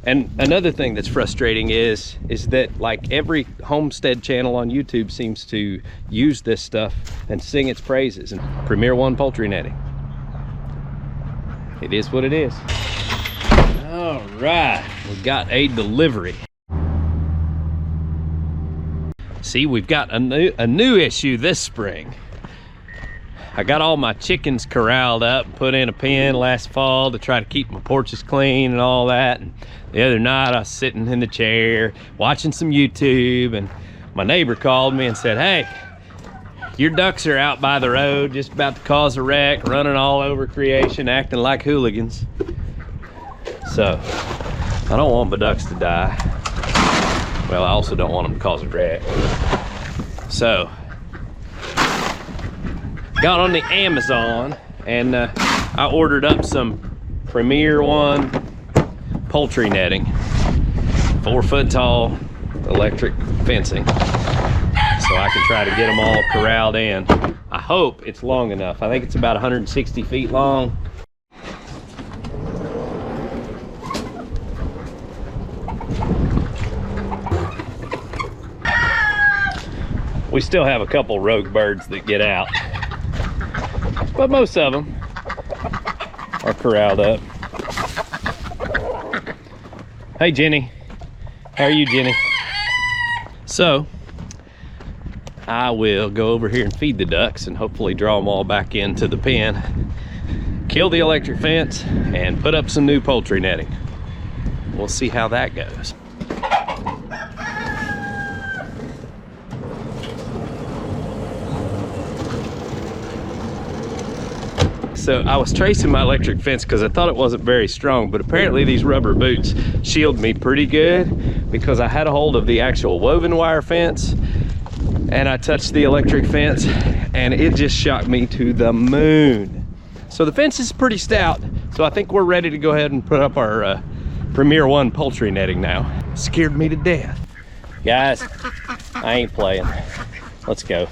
And another thing that's frustrating is that like every homestead channel on YouTube seems to use this stuff and sing its praises. And Premier One poultry netting. It is what it is. All right, we got a delivery. See, we've got a new issue this spring. I got all my chickens corralled up, put in a pen last fall to try to keep my porches clean and all that. And the other night I was sitting in the chair watching some YouTube, and my neighbor called me and said, "Hey, your ducks are out by the road, just about to cause a wreck, running all over creation, acting like hooligans." So I don't want my ducks to die. Well, I also don't want them to cause a wreck. So got on the Amazon and I ordered up some Premier One poultry netting, 4 foot tall electric fencing, so I can try to get them all corralled in. I hope it's long enough. I think it's about 160 feet long. We still have a couple rogue birds that get out, but most of them are corralled up. Hey Jenny, how are you, Jenny? So I will go over here and feed the ducks and hopefully draw them all back into the pen, kill the electric fence, and put up some new poultry netting. We'll see how that goes. So I was tracing my electric fence because I thought it wasn't very strong, but apparently these rubber boots shield me pretty good, because I had a hold of the actual woven wire fence and I touched the electric fence and it just shocked me to the moon. So the fence is pretty stout, so I think we're ready to go ahead and put up our Premier One poultry netting now. Scared me to death. Guys, I ain't playing. Let's go.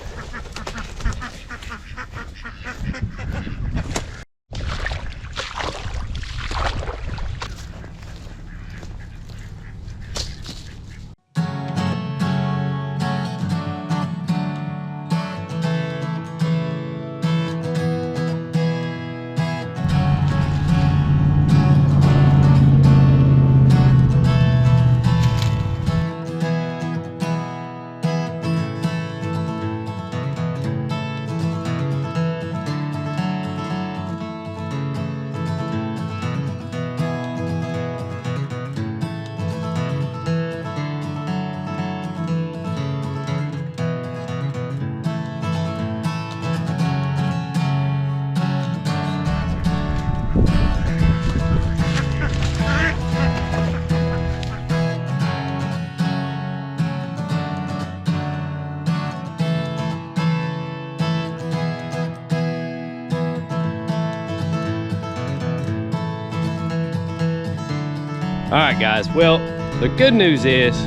All right, guys, well, the good news is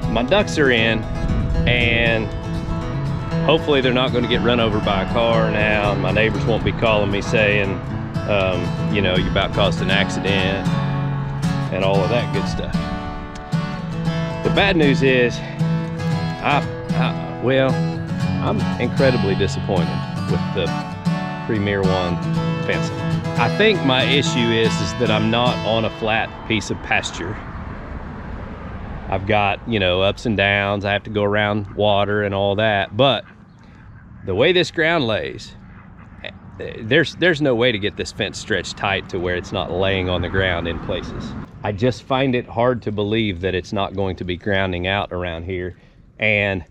my ducks are in, and hopefully they're not going to get run over by a car now, and my neighbors won't be calling me saying, you know, you about caused an accident and all of that good stuff. The bad news is, well, I'm incredibly disappointed with the Premier One fencing. I think my issue is that I'm not on a flat piece of pasture. I've got, you know, ups and downs. I have to go around water and all that. But the way this ground lays, there's no way to get this fence stretched tight to where it's not laying on the ground in places. I just find it hard to believe that it's not going to be grounding out around here. And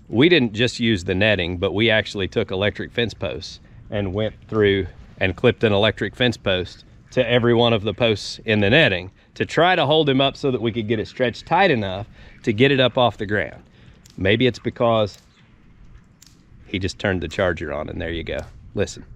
we didn't just use the netting, but we actually took electric fence posts and went through and clipped an electric fence post to every one of the posts in the netting to try to hold him up so that we could get it stretched tight enough to get it up off the ground. Maybe it's because he just turned the charger on, and there you go. Listen.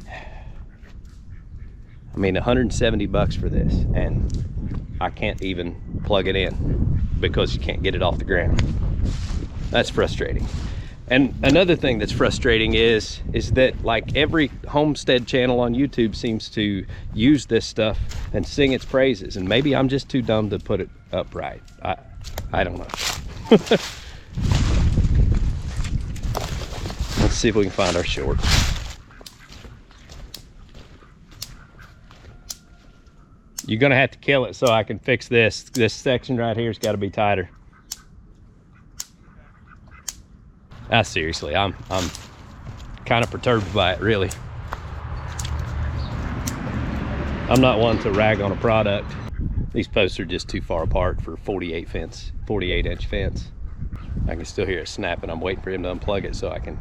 I mean, 170 bucks for this, and I can't even plug it in because you can't get it off the ground. That's frustrating. And another thing that's frustrating is that like every homestead channel on YouTube seems to use this stuff and sing its praises, and maybe I'm just too dumb to put it up right. I don't know. Let's see if we can find our short. You're gonna have to kill it so I can fix this. This section right here's got to be tighter. Seriously, I'm kind of perturbed by it, really. I'm not one to rag on a product. These posts are just too far apart for 48-inch fence. I can still hear it snapping. I'm waiting for him to unplug it so I can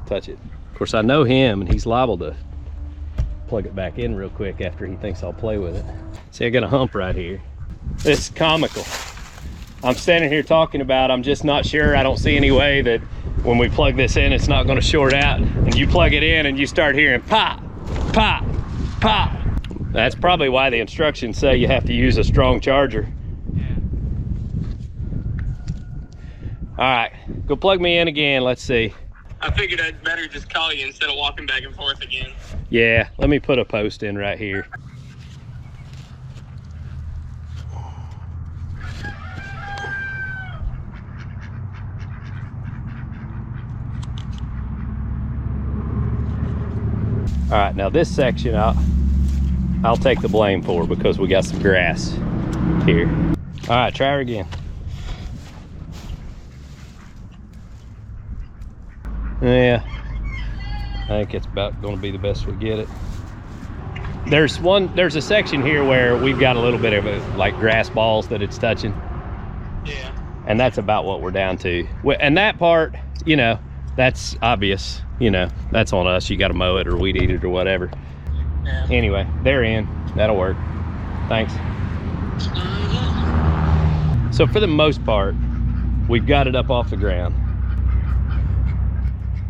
touch it. Of course, I know him, and he's liable to plug it back in real quick after he thinks I'll play with it. See, I got a hump right here. It's comical. I'm standing here talking about, I'm just not sure. I don't see any way that when we plug this in, it's not going to short out. And you plug it in and you start hearing pop, pop, pop. That's probably why the instructions say you have to use a strong charger. All right, go plug me in again. Let's see. I figured I'd better just call you instead of walking back and forth again. Yeah, let me put a post in right here. All right, now this section I'll take the blame for because we got some grass here. All right, try her again. Yeah, I think it's about going to be the best we get it. There's a section here where we've got a little bit of like grass balls that it's touching. Yeah. And that's about what we're down to. And that part, you know, that's obvious. You know, that's on us. You got to mow it or weed eat it or whatever. Yeah. Anyway, they're in. That'll work. Thanks. So for the most part, we've got it up off the ground.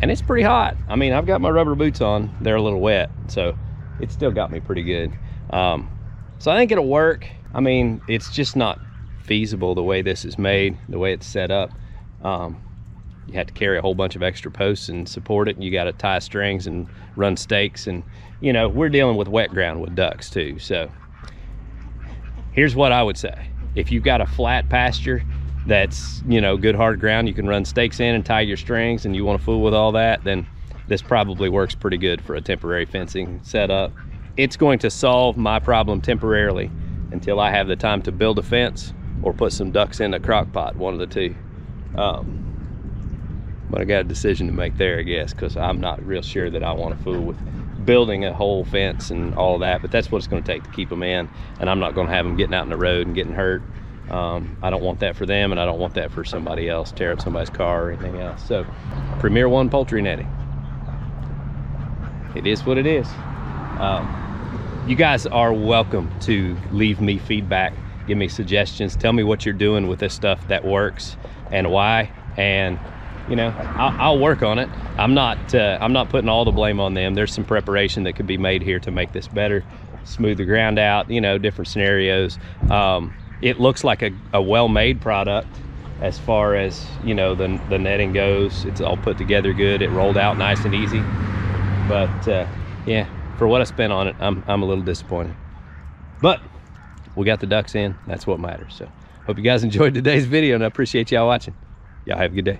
And it's pretty hot. I mean, I've got my rubber boots on. They're a little wet, so it still got me pretty good. So I think it'll work. I mean, it's just not feasible the way this is made, the way it's set up. You have to carry a whole bunch of extra posts and support it, and you got to tie strings and run stakes, and you know, we're dealing with wet ground with ducks too. So here's what I would say. If you've got a flat pasture that's, you know, good hard ground, you can run stakes in and tie your strings, and you want to fool with all that, then this probably works pretty good for a temporary fencing setup. It's going to solve my problem temporarily until I have the time to build a fence or put some ducks in a crock pot, one of the two. But I got a decision to make there, I guess, because I'm not real sure that I want to fool with building a whole fence and all that, but that's what it's going to take to keep them in, and I'm not going to have them getting out in the road and getting hurt. I don't want that for them, and I don't want that for somebody else, tear up somebody's car or anything else. So, Premier One poultry netting. It is what it is. You guys are welcome to leave me feedback, give me suggestions, tell me what you're doing with this stuff that works and why, and you know, I'll work on it. I'm not putting all the blame on them. There's some preparation that could be made here to make this better, smooth the ground out, you know, different scenarios. It looks like a well-made product as far as, you know, the netting goes. It's all put together good. It rolled out nice and easy. But yeah, for what I spent on it, I'm a little disappointed. But we got the ducks in. That's what matters. So hope you guys enjoyed today's video, and I appreciate y'all watching. Y'all have a good day.